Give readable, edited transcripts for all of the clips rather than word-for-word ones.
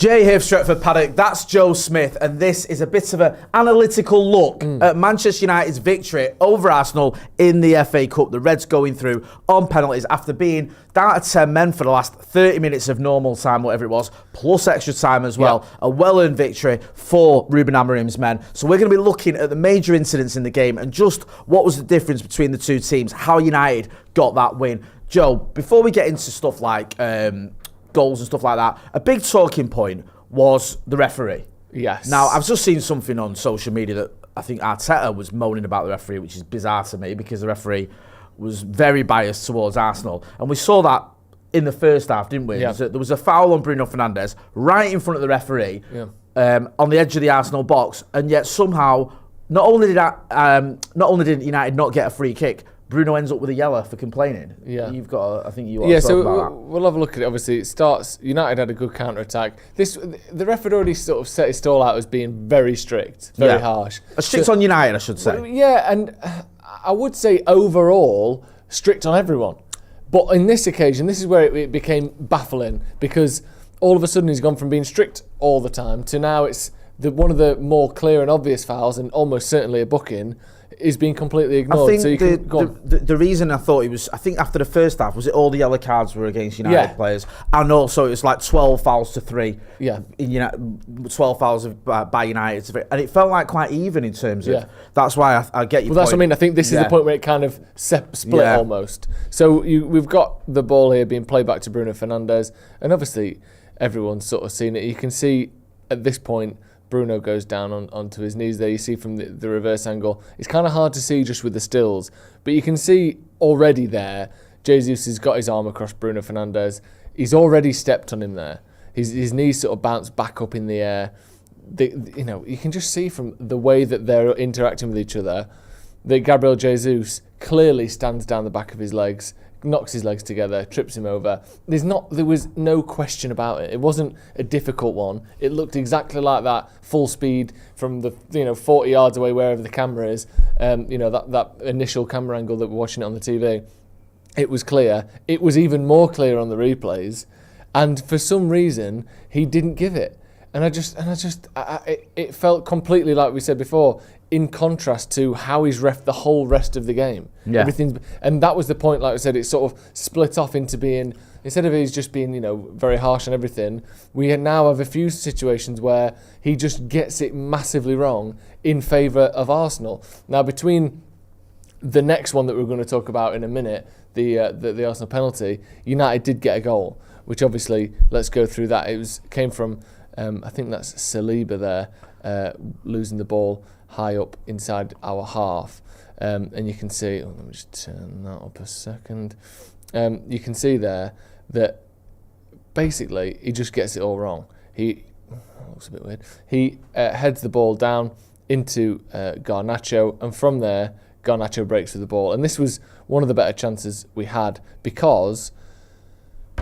Jay here, Stretford, Paddock. That's Joe Smith, and this is a bit of an analytical look at Manchester United's victory over Arsenal in the FA Cup. The Reds going through on penalties after being down to 10 men for the last 30 minutes of normal time, whatever it was, plus extra time as well. A well-earned victory for Ruben Amorim's men. So we're going to be looking at the major incidents in the game and just what was the difference between the two teams, how United got that win. Joe, before we get into stuff like goals and stuff like that, a big talking point was the referee. Yes. Now, I've just seen something on social media that I think Arteta was moaning about the referee, which is bizarre to me because the referee was very biased towards Arsenal. And we saw that in the first half, didn't we? Yeah. There was a foul on Bruno Fernandes right in front of the referee on the edge of the Arsenal box. And yet somehow, not only did United not get a free kick, Bruno ends up with a yellow for complaining. Yeah, you've got. I think you. Yeah, so we'll have a look at it. Obviously, it starts. United had a good counter attack. The ref had already sort of set his stall out as being very strict, very harsh. Strict on United, I should say. Yeah, and I would say overall strict on everyone. But in this occasion, this is where it became baffling because all of a sudden he's gone from being strict all the time to now it's one of the more clear and obvious fouls and almost certainly a booking is being completely ignored. I think the reason I thought I think after the first half, was it all the yellow cards were against United players? And also it was like 12 fouls to 3. Yeah. 12 fouls by United to 3. And it felt like quite even in terms of, that's why I get your point. That's what I mean. I think this is the point where it kind of split almost. So we've got the ball here being played back to Bruno Fernandes. And obviously everyone's sort of seen it. You can see at this point, Bruno goes down onto his knees there. You see from the reverse angle. It's kind of hard to see just with the stills. But you can see already there, Jesus has got his arm across Bruno Fernandes. He's already stepped on him there. His knees sort of bounced back up in the air. You can just see from the way that they're interacting with each other that Gabriel Jesus clearly stands down the back of his legs, knocks his legs together, trips him over. There was no question about it. It wasn't a difficult one. It looked exactly like that, full speed from the 40 yards away, wherever the camera is. That initial camera angle that we're watching it on the TV. It was clear. It was even more clear on the replays, and for some reason he didn't give it. And it felt completely like we said before, in contrast to how he's reffed the whole rest of the game. Yeah. And that was the point, like I said, it sort of split off into being, instead of he's just being, very harsh on everything, we now have a few situations where he just gets it massively wrong in favour of Arsenal. Now, between the next one that we're going to talk about in a minute, the Arsenal penalty, United did get a goal, which obviously, let's go through that. Came from, I think that's Saliba there, losing the ball high up inside our half. And you can see, let me just turn that up a second. You can see there that basically he just gets it all wrong. Looks a bit weird. He heads the ball down into Garnacho, and from there, Garnacho breaks with the ball. And this was one of the better chances we had because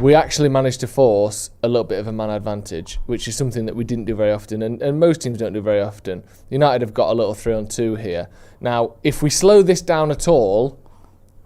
we actually managed to force a little bit of a man advantage, which is something that we didn't do very often, and most teams don't do very often. United have got a little 3-on-2 here. Now, if we slow this down at all,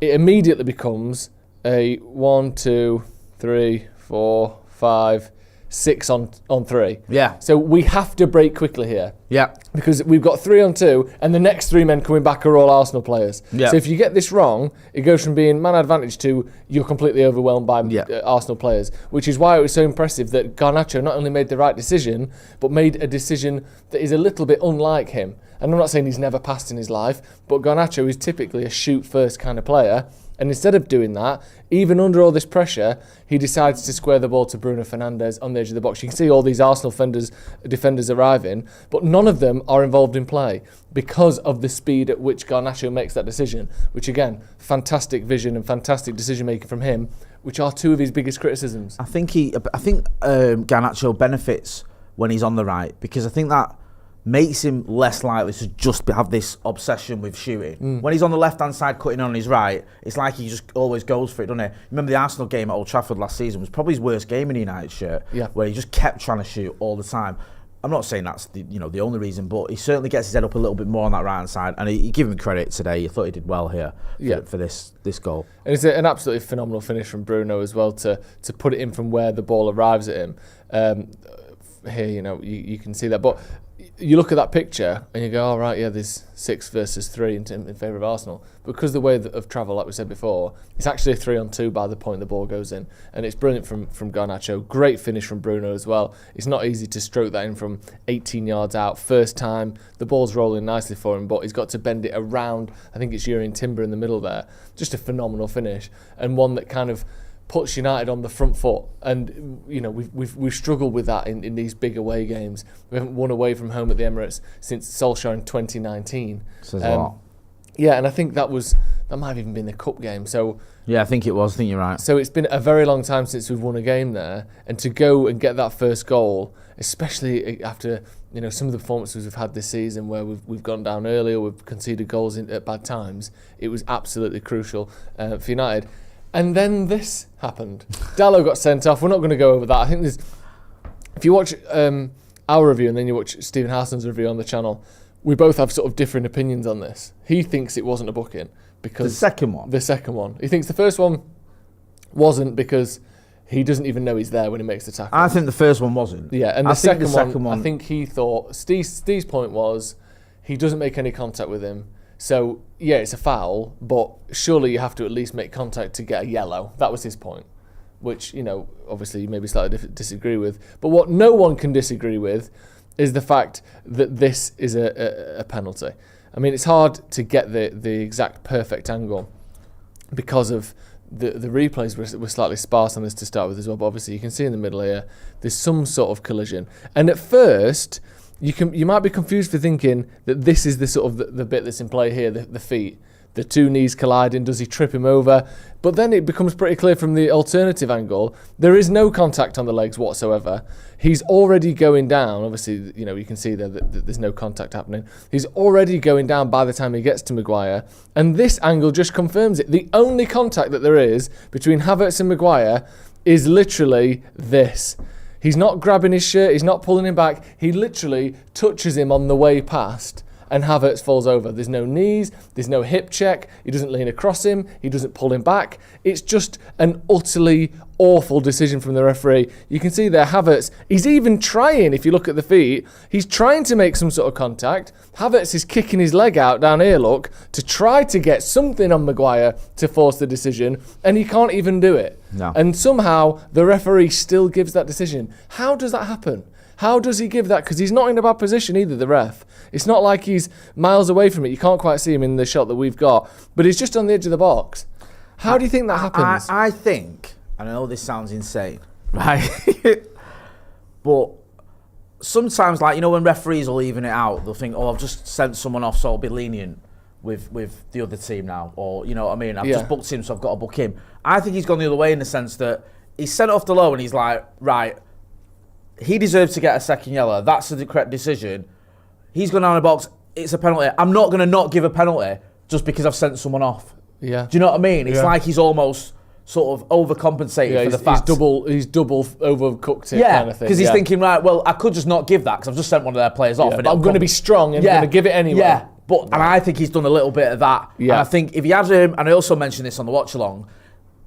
it immediately becomes a 1, 2, 3, 4, 5, 6 on 3. Yeah. So we have to break quickly here. Yeah. Because we've got 3-on-2, and the next 3 men coming back are all Arsenal players. Yeah. So if you get this wrong, it goes from being man advantage to you're completely overwhelmed by Arsenal players, which is why it was so impressive that Garnacho not only made the right decision, but made a decision that is a little bit unlike him. And I'm not saying he's never passed in his life, but Garnacho is typically a shoot-first kind of player. And instead of doing that, even under all this pressure, he decides to square the ball to Bruno Fernandes on the edge of the box. You can see all these Arsenal defenders arriving, but none of them are involved in play because of the speed at which Garnacho makes that decision, which again, fantastic vision and fantastic decision-making from him, which are 2 of his biggest criticisms. I think Garnacho benefits when he's on the right, because I think that makes him less likely to just have this obsession with shooting. When he's on the left-hand side cutting on his right, it's like he just always goes for it, doesn't he? Remember the Arsenal game at Old Trafford last season was probably his worst game in a United shirt, where he just kept trying to shoot all the time. I'm not saying that's the only reason, but he certainly gets his head up a little bit more on that right-hand side, and he give him credit today. I thought he did well here for this goal. And it's an absolutely phenomenal finish from Bruno as well to put it in from where the ball arrives at him. here, you can see that. But you look at that picture and you go, all right, yeah, there's 6 versus 3 in favour of Arsenal. Because the way of travel, like we said before, it's actually a 3-on-2 by the point the ball goes in. And it's brilliant from Garnacho. Great finish from Bruno as well. It's not easy to stroke that in from 18 yards out. First time, the ball's rolling nicely for him, but he's got to bend it around. I think it's Jurrien Timber in the middle there. Just a phenomenal finish. And one that kind of puts United on the front foot, and we've struggled with that in these big away games. We haven't won away from home at the Emirates since Solskjaer in 2019. Says a lot. Yeah, and I think that might have even been the cup game. So yeah, I think it was. I think you're right. So it's been a very long time since we've won a game there, and to go and get that first goal, especially after some of the performances we've had this season where we've gone down early or we've conceded goals at bad times, it was absolutely crucial for United. And then this happened. Dalot got sent off. We're not going to go over that. I think if you watch our review and then you watch Stephen Howson's review on the channel, we both have sort of different opinions on this. He thinks it wasn't a booking because the second one. He thinks the first one wasn't because he doesn't even know he's there when he makes the tackle. I think the first one wasn't. Yeah, and the second one, I think he thought Steve's point was he doesn't make any contact with him. So, yeah, it's a foul, but surely you have to at least make contact to get a yellow. That was his point, which, obviously you maybe slightly disagree with. But what no one can disagree with is the fact that this is a penalty. I mean, it's hard to get the exact perfect angle because of the replays were slightly sparse on this to start with as well. But obviously you can see in the middle here, there's some sort of collision. And at first, you might be confused for thinking that this is the sort of the bit that's in play here, the feet. The two knees colliding, does he trip him over? But then it becomes pretty clear from the alternative angle, there is no contact on the legs whatsoever. He's already going down. Obviously, you can see there that there's no contact happening. He's already going down by the time he gets to Maguire. And this angle just confirms it. The only contact that there is between Havertz and Maguire is literally this. He's not grabbing his shirt, he's not pulling him back. He literally touches him on the way past and Havertz falls over. There's no knees, there's no hip check, he doesn't lean across him, he doesn't pull him back. It's just an utterly awful decision from the referee. You can see there Havertz, he's even trying, if you look at the feet, he's trying to make some sort of contact. Havertz is kicking his leg out down here, look, to try to get something on Maguire to force the decision, and he can't even do it. No. And somehow the referee still gives that decision. How does that happen? How does he give that? Because he's not in a bad position either, the ref. It's not like he's miles away from it. You can't quite see him in the shot that we've got. But he's just on the edge of the box. How do you think that happens? I think, and I know this sounds insane, right? But sometimes, when referees will even it out, they'll think, I've just sent someone off, so I'll be lenient with the other team now. Or, you know what I mean? I've just booked him, so I've got to book him. I think he's gone the other way in the sense that he's sent off the low and he's like, right, he deserves to get a second yellow. That's the correct decision. He's gone down the box. It's a penalty. I'm not going to not give a penalty just because I've sent someone off. Yeah. Do you know what I mean? It's like he's almost sort of overcompensated for the fact. He's double overcooked it kind of thing. Because he's thinking, right, well, I could just not give that because I've just sent one of their players off. But I'm going to be strong and I'm going to give it anyway. Yeah, and I think he's done a little bit of that. Yeah. And I think if you had him, and I also mentioned this on the watch-along,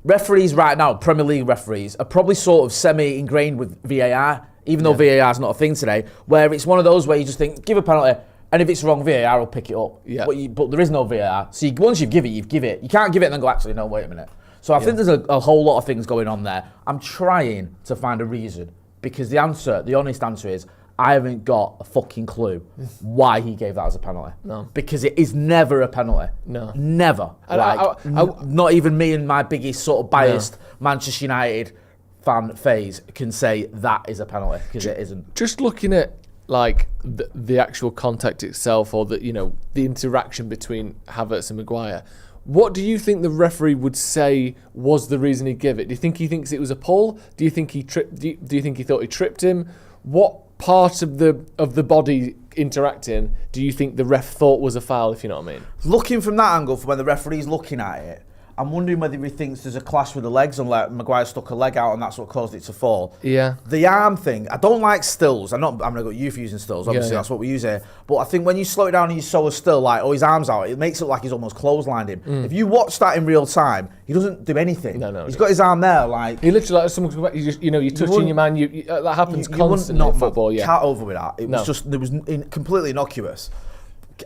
referees right now, Premier League referees, are probably sort of semi-ingrained with VAR, even though VAR is not a thing today, where it's one of those where you just think, give a penalty, and if it's wrong, VAR will pick it up. Yeah. But there is no VAR. So once you give it, you've give it. You can't give it and then go, actually, no, wait a minute. So I think there's a whole lot of things going on there. I'm trying to find a reason, because the honest answer is, I haven't got a fucking clue why he gave that as a penalty. No. Because it is never a penalty. No. Never. Not even me and my biggest sort of biased Manchester United fan phase can say that is a penalty, because it isn't. Just looking at the actual contact itself, or the interaction between Havertz and Maguire, what do you think the referee would say was the reason he gave it? Do you think he thinks it was a pull? Do you think he tripped? Do you think he thought he tripped him? What part of the body interacting do you think the ref thought was a foul, if you know what I mean? Looking from that angle, from when the referee's looking at it, I'm wondering whether he thinks there's a clash with the legs and like Maguire stuck a leg out and that's what caused it to fall. Yeah. The arm thing, I don't like stills. I'm going to go you for using stills, obviously that's what we use here. But I think when you slow it down and you show a still, like, his arm's out, it makes it look like he's almost clotheslined him. If you watch that in real time, he doesn't do anything. No. He's got his arm there, like... He literally, like someone, you're touching your man, that happens constantly in football, Cat over with that. It was just, it was completely innocuous.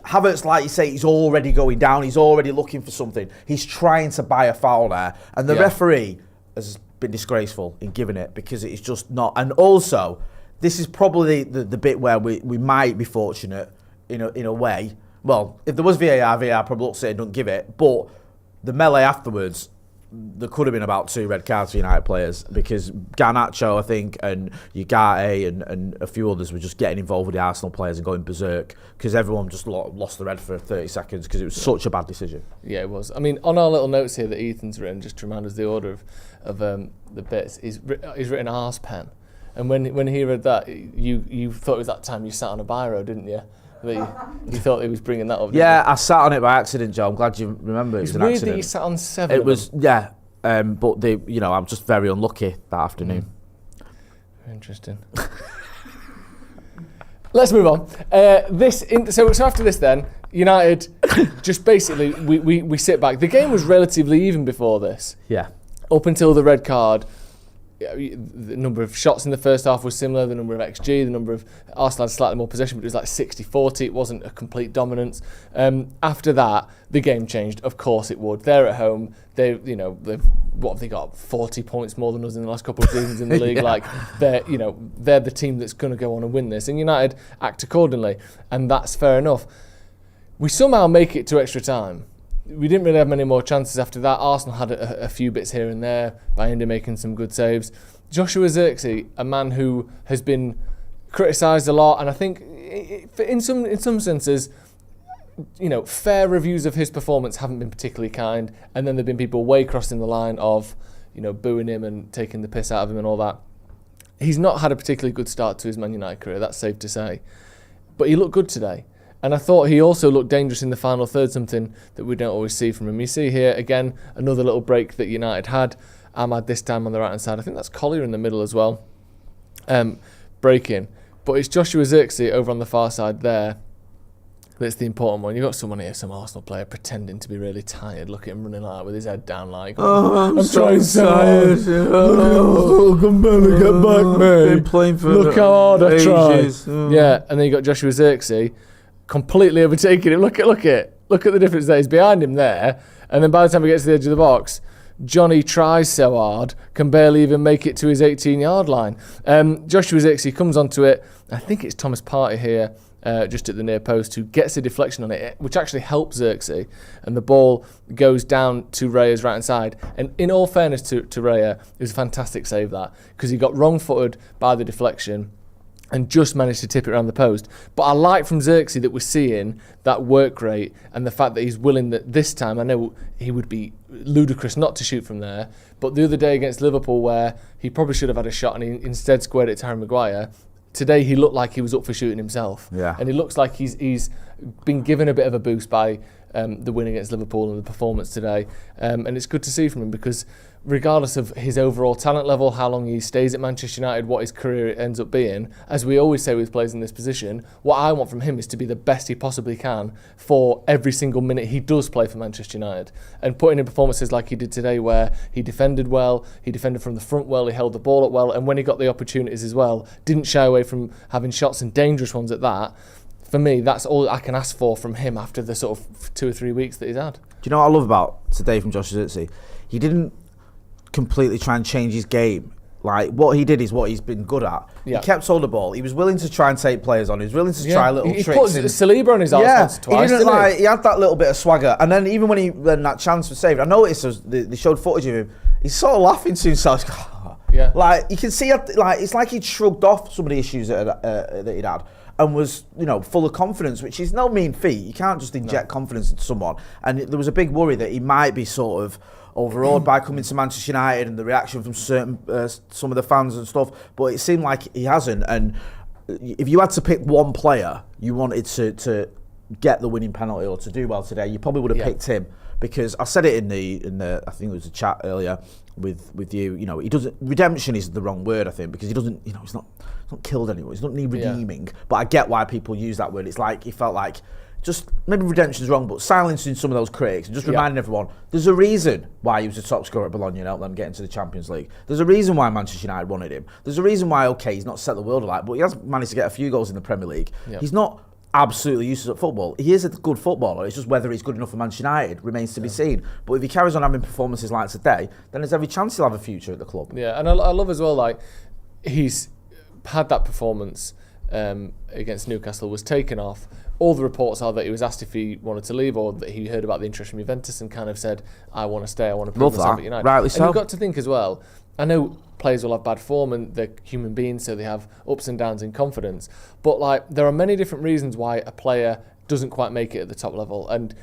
Havertz, like you say, he's already going down. He's already looking for something. He's trying to buy a foul there. And the referee has been disgraceful in giving it because it's just not. And also, this is probably the bit where we might be fortunate in a way. Well, if there was VAR probably looks at it and don't give it. But the melee afterwards, there could have been about 2 red cards for United players because Garnacho, I think, and Ugarte and a few others were just getting involved with the Arsenal players and going berserk because everyone just lost the red for 30 seconds because it was such a bad decision. Yeah, it was. I mean, on our little notes here that Ethan's written, just to remind us the order of the bits, he's written arse pen. And when he read that, you thought it was that time you sat on a biro, didn't you? You thought he was bringing that up. Yeah, I sat on it by accident, Joe. I'm glad you remember it was an accident. It's weird that you sat on 7. It was, but I'm just very unlucky that afternoon. Interesting. Let's move on. So after this, then United just basically we sit back. The game was relatively even before this. Yeah. Up until the red card. The number of shots in the first half was similar, the number of XG, the number of Arsenal had slightly more possession, but it was like 60-40, it wasn't a complete dominance. After that, the game changed. Of course it would. They're at home, they've what have they got? 40 points more than us in the last couple of seasons in the league. Like they're the team that's going to go on and win this, and United act accordingly, and that's fair enough. We somehow make it to extra time. We didn't really have many more chances after that. Arsenal had a few bits here and there, Bayindir making some good saves. Joshua Zirkzee, a man who has been criticised a lot, and I think in some senses, fair reviews of his performance haven't been particularly kind, and then there've been people way crossing the line of, booing him and taking the piss out of him and all that. He's not had a particularly good start to his Man United career, that's safe to say. But he looked good today. And I thought he also looked dangerous in the final third, something that we don't always see from him. You see here, again, another little break that United had. Ahmad this time on the right-hand side. I think that's Collier in the middle as well. Breaking. But it's Joshua Zirkzee over on the far side there. That's the important one. You've got someone here, some Arsenal player, pretending to be really tired. Look at him running like that with his head down like, I'm trying so tired. Oh, come barely get back, mate. Been playing for Look how hard I tried. Oh. Yeah, and then you got Joshua Zirkzee completely overtaking him. Look at the difference there. He's behind him there, and then by the time he gets to the edge of the box, Johnny tries so hard, can barely even make it to his 18-yard line. Joshua Zirkzee comes onto it. I think it's Thomas Partey here, just at the near post, who gets a deflection on it, which actually helps Zirkzee, and the ball goes down to Raya's right-hand side. And in all fairness to Raya, it was a fantastic save that, because he got wrong-footed by the deflection and just managed to tip it around the post. But I like from Zirkzee that we're seeing that work rate and the fact that he's willing that this time, I know he would be ludicrous not to shoot from there, but the other day against Liverpool where he probably should have had a shot and he instead squared it to Harry Maguire, today he looked like he was up for shooting himself. Yeah. And he looks like he's been given a bit of a boost by the win against Liverpool and the performance today. And it's good to see from him because regardless of his overall talent level, how long he stays at Manchester United, what his career ends up being, as we always say with players in this position, what I want from him is to be the best he possibly can for every single minute he does play for Manchester United. And putting in performances like he did today where he defended well, he defended from the front well, he held the ball up well, and when he got the opportunities as well, didn't shy away from having shots and dangerous ones at that. For me, that's all I can ask for from him after the sort of 2 or 3 weeks that he's had. Do you know what I love about today from Joshua Zirkzee? He didn't completely try and change his game. Like, what he did is what he's been good at. Yeah. He kept hold of the ball. He was willing to try and take players on. He was willing to try little tricks. He put Saliba on his arse twice, didn't he? He had that little bit of swagger. And then even when that chance was saved, I noticed they showed footage of him. He's sort of laughing to himself. Yeah. Like, you can see, like, it's like he'd shrugged off some of the issues that he'd had and was, full of confidence, which is no mean feat. You can't just inject confidence into someone. And there was a big worry that he might be sort of overawed by coming to Manchester United and the reaction from some of the fans and stuff, but it seemed like he hasn't. And if you had to pick one player you wanted to get the winning penalty or to do well today, you probably would have picked him, because I said it in the I think it was a chat earlier with you. You know, he doesn't. Redemption is the wrong word, I think, because he doesn't. You know, he's not killed anyone. He's not redeeming. Yeah. But I get why people use that word. It's like he felt like. Just maybe redemption's wrong, but silencing some of those critics and just reminding everyone there's a reason why he was the top scorer at Bologna and helped them get into the Champions League. There's a reason why Manchester United wanted him. There's a reason why, okay, he's not set the world alight, but he has managed to get a few goals in the Premier League. Yep. He's not absolutely useless at football. He is a good footballer. It's just whether he's good enough for Manchester United remains to be seen. But if he carries on having performances like today, then there's every chance he'll have a future at the club. Yeah, and I love as well, like, he's had that performance against Newcastle, was taken off. All the reports are that he was asked if he wanted to leave or that he heard about the interest from Juventus and kind of said, I want to stay, I want to prove myself at United. Rightly so. And you've got to think as well, I know players will have bad form and they're human beings, so they have ups and downs in confidence. But like, there are many different reasons why a player doesn't quite make it at the top level, and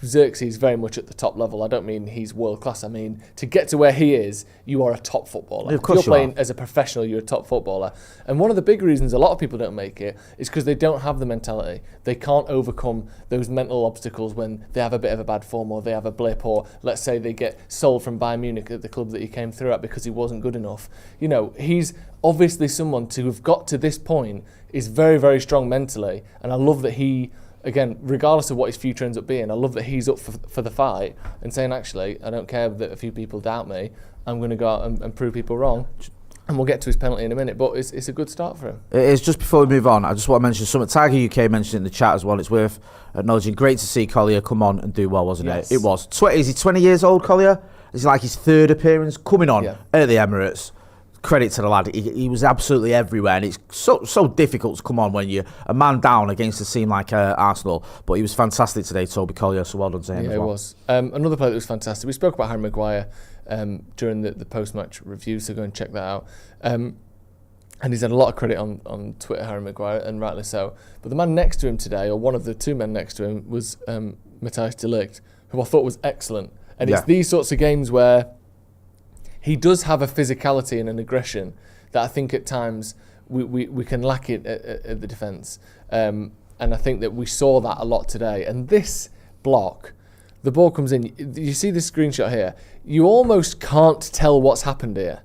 Xerxes is very much at the top level. I don't mean he's world class. I mean, to get to where he is, you are a top footballer. Yeah, of course if you're playing as a professional, you're a top footballer. And one of the big reasons a lot of people don't make it is because they don't have the mentality. They can't overcome those mental obstacles when they have a bit of a bad form or they have a blip, or let's say they get sold from Bayern Munich at the club that he came through at because he wasn't good enough. You know, he's obviously someone to have got to this point is very, very strong mentally. And I love that he, again, regardless of what his future ends up being, I love that he's up for the fight and saying, actually, I don't care that a few people doubt me. I'm going to go out and prove people wrong. And we'll get to his penalty in a minute, but it's a good start for him. It is. Just before we move on, I just want to mention something Tiger UK mentioned in the chat as well. It's worth acknowledging. Great to see Collier come on and do well, wasn't it? It was. Is he 20 years old, Collier? Is it like his third appearance coming on at the Emirates? Credit to the lad. He was absolutely everywhere, and it's so difficult to come on when you're a man down against a team like Arsenal. But he was fantastic today, Toby Collier, so well done to him as well. Yeah, it was. Another player that was fantastic. We spoke about Harry Maguire during the post-match review, so go and check that out. And he's had a lot of credit on Twitter, Harry Maguire, and rightly so. But the man next to him today, or one of the two men next to him, was Matthijs de Ligt, who I thought was excellent. And it's these sorts of games where he does have a physicality and an aggression that I think at times we can lack it at the defence. And I think that we saw that a lot today. And this block, the ball comes in. You see this screenshot here. You almost can't tell what's happened here.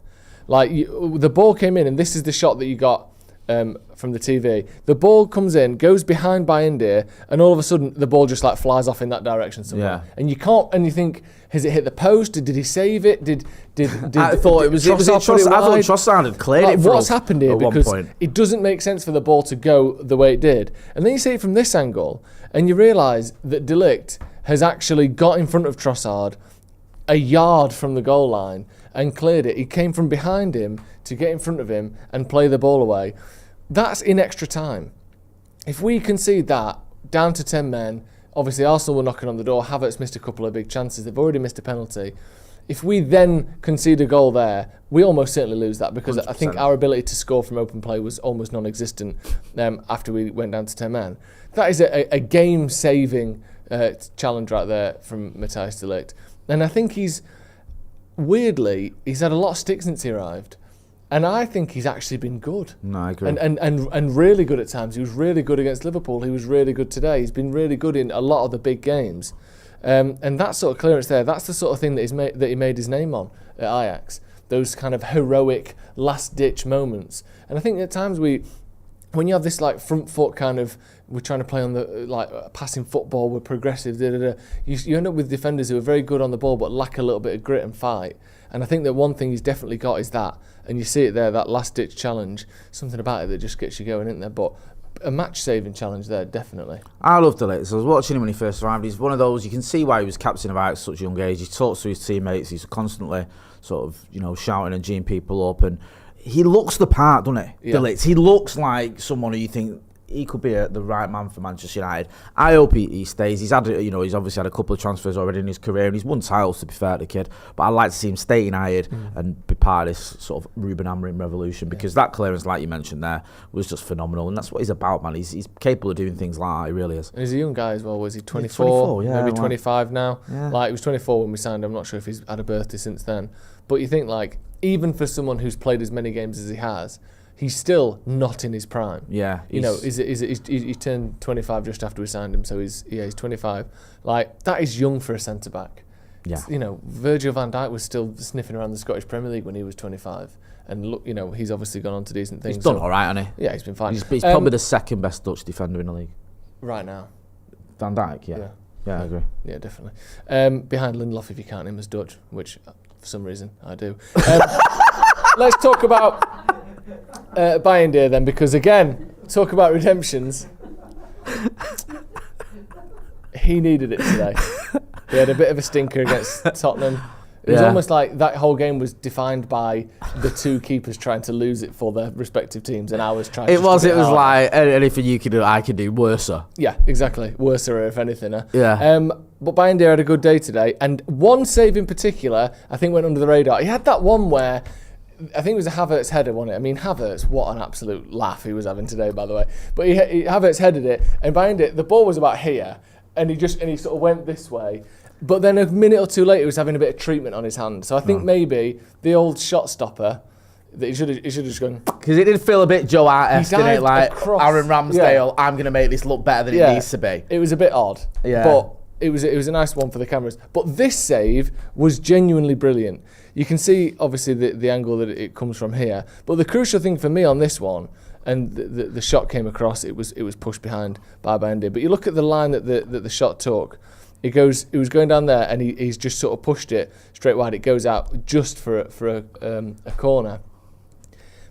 Like, the ball came in, and this is the shot that you got from the TV. The ball comes in, goes behind by India, and all of a sudden the ball just like flies off in that direction somewhere. Yeah. And you can't. And you think, has it hit the post? Did he save it? I thought it was Trossard. I thought Trossard had cleared it. What's happened here? Because it doesn't make sense for the ball to go the way it did. And then you see it from this angle, and you realise that de Ligt has actually got in front of Trossard a yard from the goal line and cleared it. He came from behind him to get in front of him and play the ball away. That's in extra time. If we concede that, down to 10 men, obviously Arsenal were knocking on the door, Havertz missed a couple of big chances, they've already missed a penalty. If we then concede a goal there, we almost certainly lose that, because 100%. I think our ability to score from open play was almost non-existent after we went down to 10 men. That is a game-saving challenge right there from Matthijs de Ligt. And I think he's had a lot of sticks since he arrived. And I think he's actually been good. No, I agree. And really good at times. He was really good against Liverpool. He was really good today. He's been really good in a lot of the big games. And that sort of clearance there, that's the sort of thing that he made his name on at Ajax. Those kind of heroic last-ditch moments. And I think at times when you have this like front foot kind of, we're trying to play on the like passing football, we're progressive, you end up with defenders who are very good on the ball but lack a little bit of grit and fight. And I think that one thing he's definitely got is that. And you see it there, that last-ditch challenge, something about it that just gets you going, isn't there? But a match-saving challenge there, definitely. I love de Ligt. So I was watching him when he first arrived. He's one of those, you can see why he was captain of Ajax at such a young age. He talks to his teammates. He's constantly sort of, shouting and geeing people up. And he looks the part, doesn't he? De Ligt. He looks like someone who you think he could be the right man for Manchester United. I hope he stays. He's had, he's obviously had a couple of transfers already in his career, and he's won titles, to be fair to the kid. But I'd like to see him stay United and be part of this sort of Ruben Amorim revolution, because that clearance, like you mentioned there, was just phenomenal, and that's what he's about, man. He's capable of doing things like that. He really is. And he's a young guy as well. Was he 24? Yeah, maybe 25 now. Yeah. Like, he was 24 when we signed him. I'm not sure if he's had a birthday since then. But you think, like, even for someone who's played as many games as he has, he's still not in his prime. Yeah. He turned 25 just after we signed him, so he's 25. Like, that is young for a centre-back. Yeah. Virgil van Dijk was still sniffing around the Scottish Premier League when he was 25. And look, he's obviously gone on to decent things. He's done all right, hasn't he? Yeah, he's been fine. He's probably the second best Dutch defender in the league. Right now. Van Dijk, yeah. Yeah, I agree. Yeah, definitely. Behind Lindelof, if you count him as Dutch, which for some reason I do. Let's talk about Bayern then, because again, talk about redemptions. He needed it today. He had a bit of a stinker against Tottenham. It was almost like that whole game was defined by the two keepers trying to lose it for their respective teams, and I was trying. It was like anything you can do, I can do worse. Yeah, exactly. Worse, if anything. Yeah. But Bayern had a good day today, and one save in particular, I think, went under the radar. He had that one where I think it was a Havertz header, wasn't it? I mean, Havertz, what an absolute laugh he was having today, by the way. But Havertz headed it, and Bayern the ball was about here, and he sort of went this way. But then a minute or two later, he was having a bit of treatment on his hand. So I think maybe the old shot stopper, that he should have just gone. Because it did feel a bit Joe Hart-esque, didn't it? Like across, Aaron Ramsdale, I'm going to make this look better than it needs to be. It was a bit odd. Yeah. But it was a nice one for the cameras. But this save was genuinely brilliant. You can see, obviously, the angle that it comes from here. But the crucial thing for me on this one, and the shot came across, it was pushed behind by Bayern. But you look at the line that the shot took. It was going down there, and he's just sort of pushed it straight wide. It goes out just for a corner.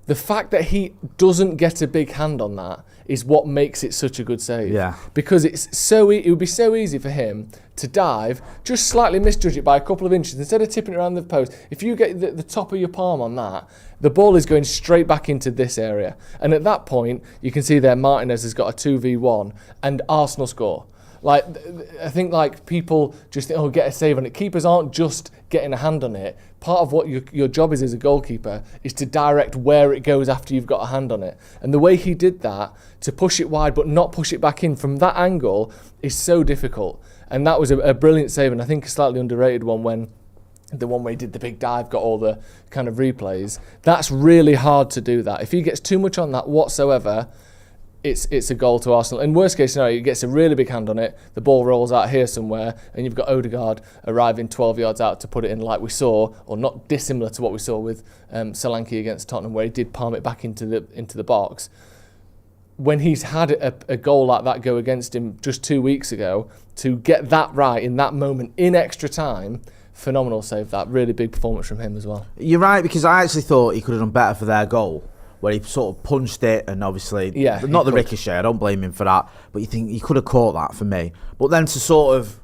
The fact that he doesn't get a big hand on that is what makes it such a good save. Yeah. Because it would be so easy for him to dive, just slightly misjudge it by a couple of inches instead of tipping it around the post. If you get the top of your palm on that, the ball is going straight back into this area. And at that point, you can see there Martinez has got a 2v1 and Arsenal score. Like, I think people just think, get a save on it. Keepers aren't just getting a hand on it. Part of what your job is as a goalkeeper is to direct where it goes after you've got a hand on it. And the way he did that, to push it wide but not push it back in from that angle, is so difficult. And that was a brilliant save, and I think a slightly underrated one when the one where he did the big dive, got all the kind of replays. That's really hard to do that. If he gets too much on that whatsoever, it's a goal to Arsenal. In worst case scenario, he gets a really big hand on it, the ball rolls out here somewhere, and you've got Odegaard arriving 12 yards out to put it in like we saw, or not dissimilar to what we saw with Solanke against Tottenham, where he did palm it back into the box. When he's had a goal like that go against him just 2 weeks ago, to get that right in that moment in extra time, phenomenal save. That really big performance from him as well. You're right, because I actually thought he could have done better for their goal, where he sort of punched it, and obviously, not the ricochet, I don't blame him for that, but you think he could have caught that for me. But then to sort of,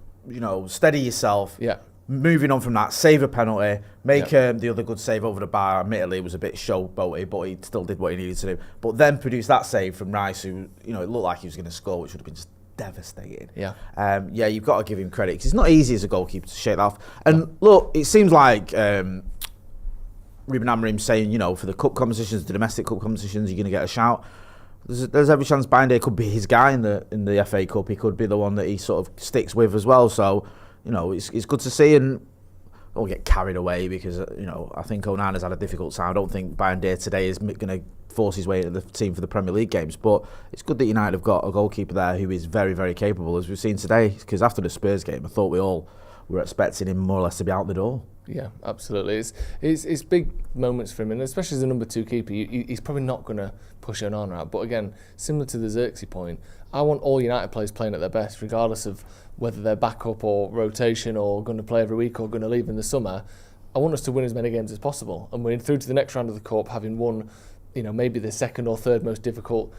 steady yourself, moving on from that, save a penalty, make the other good save over the bar. Admittedly, it was a bit showboaty, but he still did what he needed to do. But then produce that save from Rice, who, it looked like he was going to score, which would have been just devastating. You've got to give him credit, because it's not easy as a goalkeeper to shake that off. And look, it seems like Ruben Amorim saying, for the cup competitions, the domestic cup competitions, you're going to get a shout. There's every chance Bayern could be his guy in the FA Cup. He could be the one that he sort of sticks with as well. So, it's good to see, and don't get carried away, because I think Onana's had a difficult time. I don't think Bayern today is going to force his way into the team for the Premier League games, but it's good that United have got a goalkeeper there who is very, very capable, as we've seen today. Because after the Spurs game, I thought we all were expecting him more or less to be out the door. Yeah, absolutely. It's big moments for him, and especially as a number 2 keeper, he's probably not going to push Onana out. But again, similar to the Xerxes point, I want all United players playing at their best, regardless of whether they're backup or rotation or going to play every week or going to leave in the summer. I want us to win as many games as possible, and we're through to the next round of the Cup, having won, maybe the second or third most difficult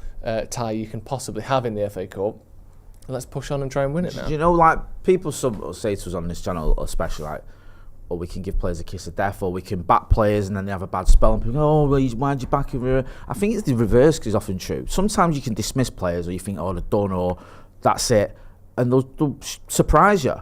tie you can possibly have in the FA Cup. Let's push on and try and win it now. People say to us on this channel, especially or we can give players a kiss of death, or we can back players and then they have a bad spell and people go, why'd you back him? I think it's the reverse, because it's often true. Sometimes you can dismiss players, or you think, they're done, or that's it, and they'll surprise you,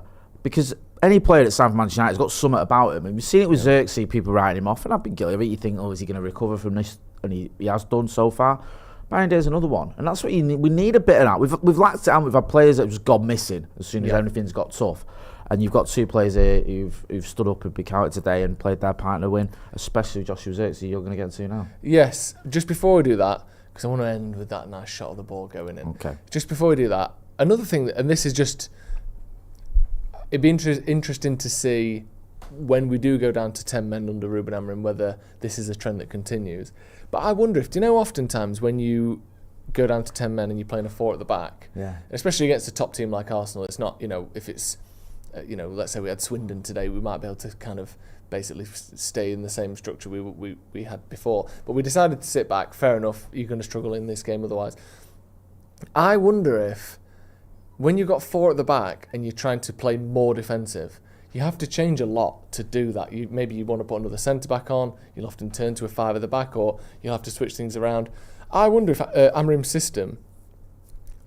because any player that's signed for Manchester United has got something about him. And we've seen it with Xerxes, people writing him off, and I've been guilty of it. You think, is he going to recover from this? And he has done so far. Bayern is another one, and that's what you need. We need a bit of that. We've lacked it out. We've had players that have just gone missing as soon as everything's got tough. And you've got two players here who've stood up and been counted today and played their part in the win, especially Joshua Zirkzee, you're going to get to now. Yes, just before we do that, because I want to end with that nice shot of the ball going in. Okay. Just before we do that, another thing, and this is just, it'd be interesting to see when we do go down to 10 men under Ruben Amorim, whether this is a trend that continues. But I wonder if, do you know, oftentimes when you go down to 10 men and you're playing a 4 at the back, especially against a top team like Arsenal, it's not, if it's, let's say we had Swindon today, we might be able to kind of basically stay in the same structure we had before. But we decided to sit back. Fair enough, you're going to struggle in this game otherwise. I wonder if, when you've got 4 at the back and you're trying to play more defensive, you have to change a lot to do that. Maybe you want to put another centre-back on, you'll often turn to a 5 at the back, or you'll have to switch things around. I wonder if Amorim's system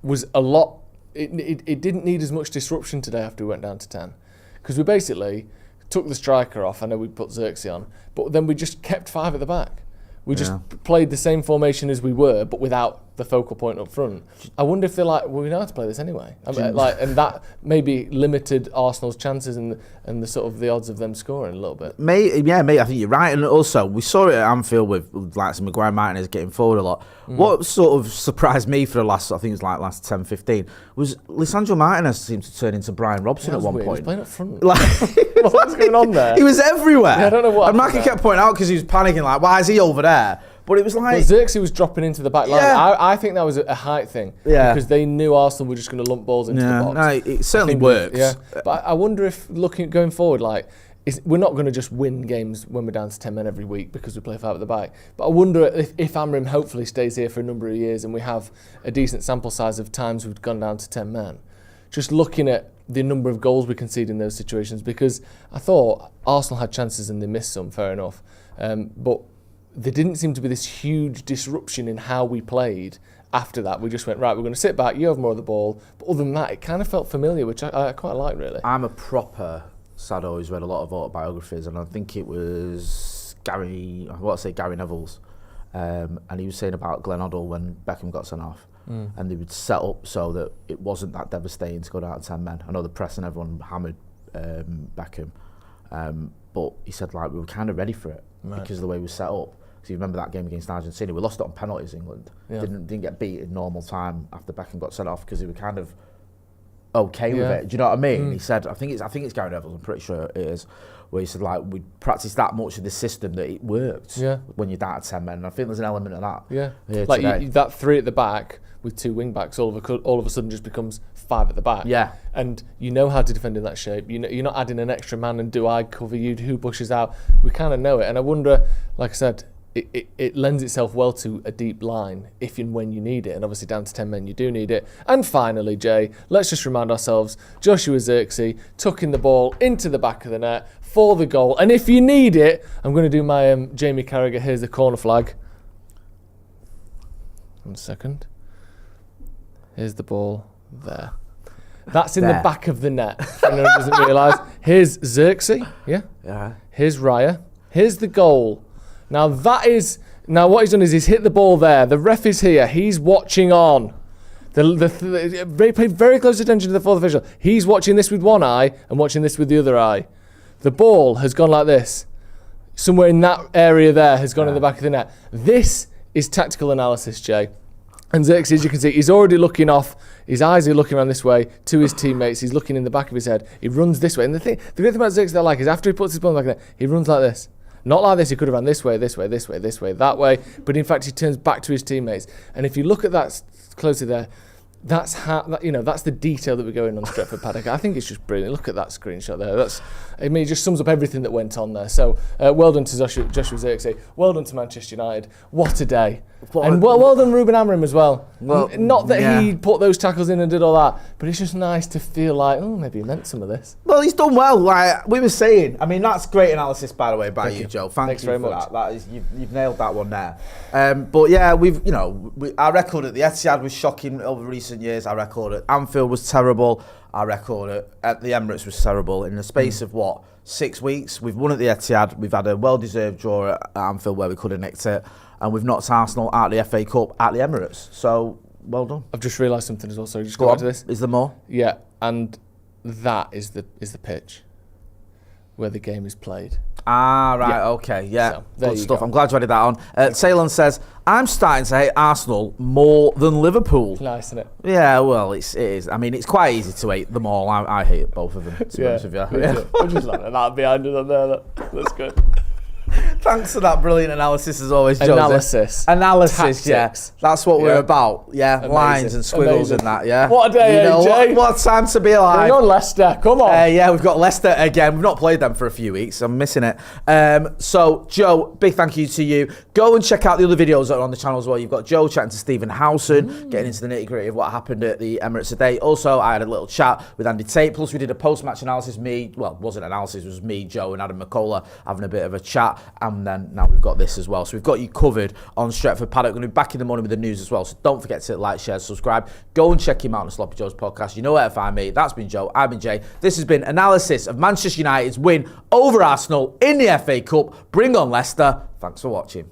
was a lot... It didn't need as much disruption today after we went down to 10. Because we basically took the striker off. I know we put Zirkzee on. But then we just kept 5 at the back. We just played the same formation as we were, but without the focal point up front. I wonder if they're like, well, we know how to play this anyway. And that maybe limited Arsenal's chances and the sort of the odds of them scoring a little bit. Mate, I think you're right. And also, we saw it at Anfield with like some Maguire Martinez getting forward a lot. What sort of surprised me for the last 10, 15, was Lisandro Martinez seemed to turn into Brian Robson at one point. He was playing up front. What was going on there? He was everywhere. Yeah, I don't know what. And Mackie kept pointing out because he was panicking, like, why is he over there? But it was like... Zirkzee was dropping into the back line. I think that was a height thing. Yeah. Because they knew Arsenal were just going to lump balls into the box. No, it certainly works. Yeah. But I wonder if, going forward, we're not going to just win games when we're down to 10 men every week because we play 5 at the back. But I wonder if Amorim hopefully stays here for a number of years and we have a decent sample size of times we've gone down to 10 men. Just looking at the number of goals we concede in those situations, because I thought Arsenal had chances and they missed some, fair enough. But there didn't seem to be this huge disruption in how we played after that. We just went, right, we're going to sit back, you have more of the ball. But other than that, it kind of felt familiar, which I quite like, really. I'm a proper Sado who's read a lot of autobiographies, and I think it was Gary Neville's, and he was saying about Glenn Hoddle when Beckham got sent off. And they would set up so that it wasn't that devastating to go down to 10 men. I know the press and everyone hammered Beckham, but he said we were kind of ready for it because of the way we were set up. So you remember that game against Argentina, we lost it on penalties, England. Didn't get beat in normal time after Beckham got sent off because they were kind of okay with it. Do you know what I mean? He said, I think it's Gary Neville, I'm pretty sure it is, where he said we practiced that much of the system that it worked when you're down to 10 men. And I think there's an element of that. Yeah. That 3 at the back with 2 wing backs all of a sudden just becomes 5 at the back. Yeah. And you know how to defend in that shape. You're not adding an extra man and do I cover you, who pushes out. We kind of know it. And I wonder, like I said, it lends itself well to a deep line if and when you need it. And obviously down to 10 men, you do need it. And finally, Jay, let's just remind ourselves, Joshua Zirkzee tucking the ball into the back of the net for the goal. And if you need it, I'm going to do my Jamie Carragher, here's the corner flag. 1 second. Here's the ball there. That's in the back of the net. If anyone doesn't realise. Here's Zirkzee. Yeah. Here's Raya. Here's the goal. Now what he's done is he's hit the ball there. The ref is here. He's watching on. They paid very close attention to the fourth official. He's watching this with one eye and watching this with the other eye. The ball has gone like this. Somewhere in that area there has gone in the back of the net. This is tactical analysis, Jay. And Zirkzee, as you can see, he's already looking off. His eyes are looking around this way to his teammates. He's looking in the back of his head. He runs this way. And the great thing about Zirkzee that I like is after he puts his ball in the back of the net, he runs like this. Not like this, he could have run this way, that way. But in fact, he turns back to his teammates. And if you look at that closely there, that's the detail that we're going on Stretford Paddock. I think it's just brilliant. Look at that screenshot there. It just sums up everything that went on there. So well done to Joshua Zirkzee. Well done to Manchester United. What a day. And well done Ruben Amorim as well. Not that he put those tackles in and did all that, but it's just nice to feel like, maybe he meant some of this. Well, he's done well. Like we were saying, I mean, that's great analysis, by the way, by you, Joe. Thanks very for much. That is, you've nailed that one there. But yeah, our record at the Etihad was shocking over recent years. Our record at Anfield was terrible. Our record at the Emirates was terrible. In the space of 6 weeks, we've won at the Etihad. We've had a well-deserved draw at Anfield where we could have nicked it, and we've knocked Arsenal out of the FA Cup at the Emirates. So well done. I've just realised something as well. So just go back on to this. Is there more? Yeah, and that is the pitch where the game is played. Ah, right, okay, yeah. So, there good you stuff. go. I'm glad you added that on. Ceylon says, I'm starting to hate Arsenal more than Liverpool. Nice, isn't it? Yeah, well, it is. I mean, it's quite easy to hate them all. I hate both of them, to be honest with you. We're just like that behind us on there. That's good. Thanks for that brilliant analysis as always, Joseph. Analysis, Tactics. yeah. That's what we're about. Yeah, Amazing. lines and squiggles and that, yeah. What a day, AJ. What time to be alive. Bring on Leicester, come on. Yeah, we've got Leicester again. We've not played them for a few weeks. I'm missing it. So, Joe, big thank you to you. Go and check out the other videos that are on the channel as well. You've got Joe chatting to Stephen Howson, getting into the nitty-gritty of what happened at the Emirates today. Also, I had a little chat with Andy Tate. Plus, we did a post-match analysis. It wasn't analysis. It was me, Joe, and Adam McCullough having a bit of a chat. And then now we've got this as well. So we've got you covered on Stretford Paddock. We're going to be back in the morning with the news as well. So don't forget to like, share, subscribe. Go and check him out on the Sloppy Joe's podcast. You know where to find me. That's been Joe. I've been Jay. This has been analysis of Manchester United's win over Arsenal in the FA Cup. Bring on Leicester. Thanks for watching.